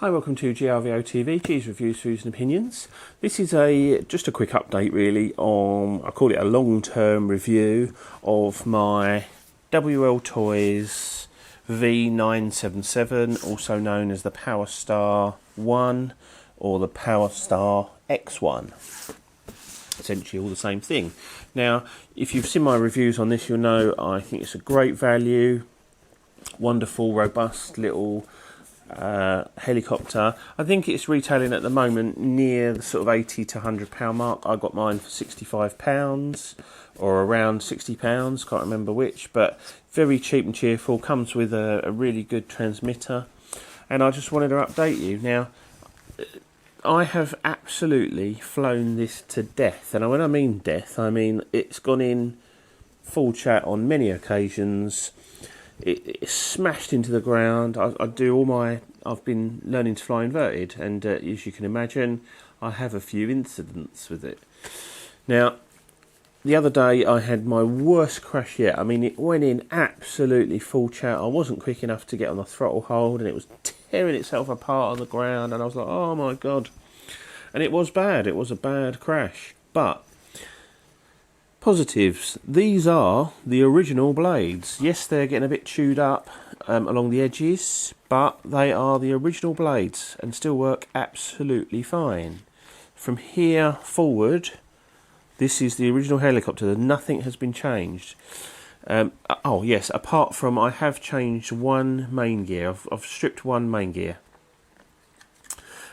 Hi, welcome to GRVOTV, Cheese Reviews, Views and Opinions. This is just a quick update really on, I call it a long-term review of my WLtoys V977, also known as the PowerStar 1 or the PowerStar X1. Essentially all the same thing. Now, if you've seen my reviews on this, you'll know I think it's a great value, wonderful, robust little helicopter. I think it's retailing at the moment near the sort of £80 to £100 mark. I got mine for £65 or around £60, can't remember which, but very cheap and cheerful, comes with a really good transmitter, and I just wanted to update you. Now, I have absolutely flown this to death, and when I mean death, I mean it's gone in full chat on many occasions. It's smashed into the ground. I've been learning to fly inverted, and as you can imagine, I have a few incidents with it. Now, the other day I had my worst crash yet. I mean, it went in absolutely full chat. I wasn't quick enough to get on the throttle hold, and it was tearing itself apart on the ground, and I was like, oh my god. And it was bad. It was a bad crash. But positives, these are the original blades. Yes, they're getting a bit chewed up along the edges, but they are the original blades and still work absolutely fine. From here forward, this is the original helicopter. Nothing has been changed. Oh yes, apart from I have changed one main gear. I've stripped one main gear,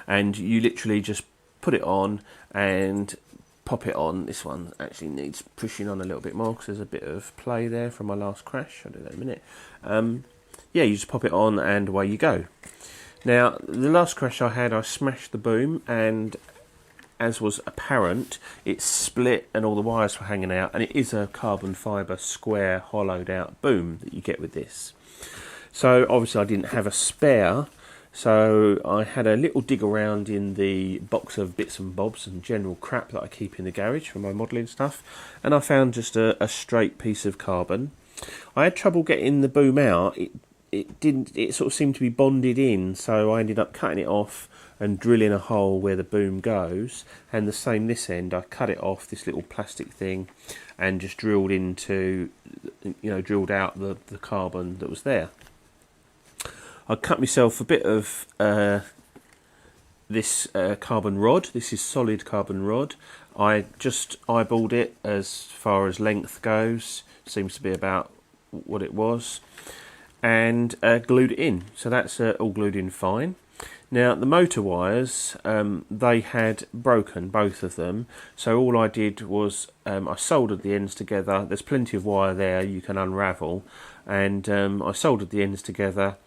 and you literally just put it on and pop it on. This one actually needs pushing on a little bit more because there's a bit of play there from my last crash. I'll do that in a minute. Yeah, you just pop it on and away you go. Now, the last crash I had, I smashed the boom, and as was apparent, it split and all the wires were hanging out, and it is a carbon fibre square hollowed out boom that you get with this. So obviously I didn't have a spare, so I had a little dig around in the box of bits and bobs and general crap that I keep in the garage for my modelling stuff, and I found just a straight piece of carbon. I had trouble getting the boom out. It sort of seemed to be bonded in, so I ended up cutting it off and drilling a hole where the boom goes, and the same this end. I cut it off, this little plastic thing, and just drilled out the carbon that was there. I cut myself a bit of this carbon rod. This is solid carbon rod. I just eyeballed it as far as length goes. Seems to be about what it was, and glued it in. So that's all glued in fine. Now, the motor wires, they had broken, both of them. So all I did was I soldered the ends together. There's plenty of wire there you can unravel, and I soldered the ends together.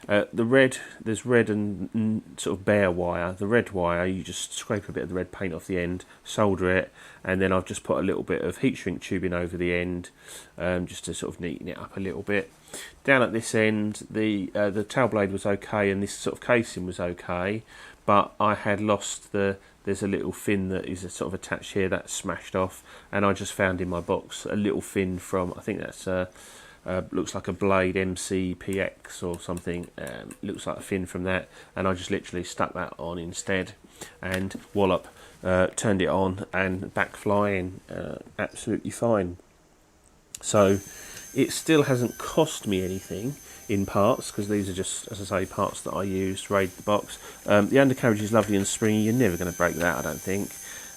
There's red and sort of bare wire. The red wire, you just scrape a bit of the red paint off the end, solder it, and then I've just put a little bit of heat shrink tubing over the end, just to sort of neaten it up a little bit. Down at this end, the tail blade was okay, and this sort of casing was okay, but I had lost there's a little fin that is sort of attached here that's smashed off, and I just found in my box a little fin from, I think that's looks like a Blade MCPX or something. Looks like a fin from that, and I just literally stuck that on instead, and wallop, turned it on and back flying absolutely fine. So it still hasn't cost me anything in parts, because these are just, as I say, parts that I used to raid the box. The undercarriage is lovely and springy. You're never going to break that, I don't think.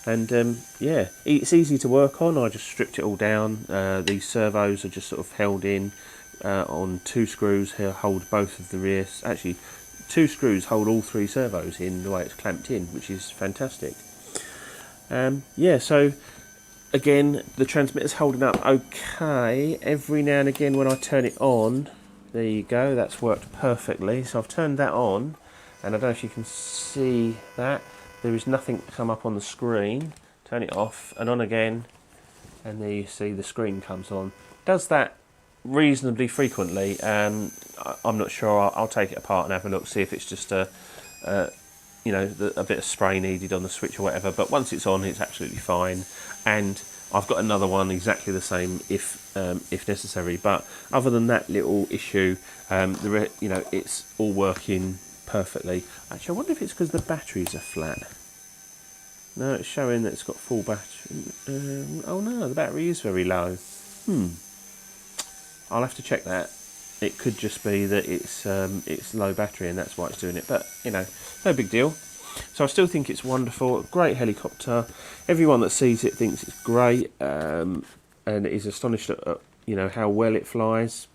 And yeah, it's easy to work on. I just stripped it all down. These servos are just sort of held in on two screws here, hold both of the rear. Actually, two screws hold all three servos in the way it's clamped in, which is fantastic. Yeah, so again, the transmitter's holding up okay. Every now and again when I turn it on, there you go, that's worked perfectly. So I've turned that on, and I don't know if you can see that. There is nothing come up on the screen. Turn it off and on again, and there you see the screen comes on. Does that reasonably frequently. I'm not sure. I'll take it apart and have a look, see if it's just a bit of spray needed on the switch or whatever. But once it's on, it's absolutely fine. And I've got another one exactly the same if necessary. But other than that little issue, it's all working perfectly. Actually, I wonder if it's because the batteries are flat. No, it's showing that it's got full battery. Oh no, the battery is very low. I'll have to check that. It could just be that it's low battery and that's why it's doing it. But you know, no big deal. So I still think it's wonderful. Great helicopter. Everyone that sees it thinks it's great, and is astonished at you know how well it flies.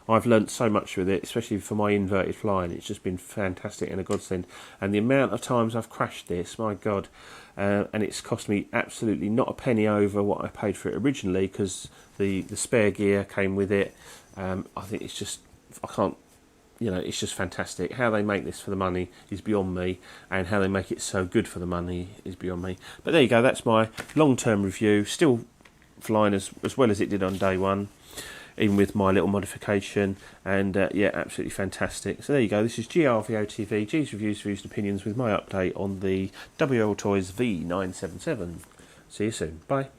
I've learnt so much with it, especially for my inverted flying. It's just been fantastic and a godsend. And the amount of times I've crashed this, my God, and it's cost me absolutely not a penny over what I paid for it originally, because the spare gear came with it. I think it's just, I can't, you know, it's just fantastic. How they make this for the money is beyond me, and how they make it so good for the money is beyond me. But there you go, that's my long-term review. Still flying as well as it did on day one, even with my little modification, and yeah, absolutely fantastic. So there you go, this is GRVOTV, G's Reviews, Views and Opinions, with my update on the WLtoys V977. See you soon, bye.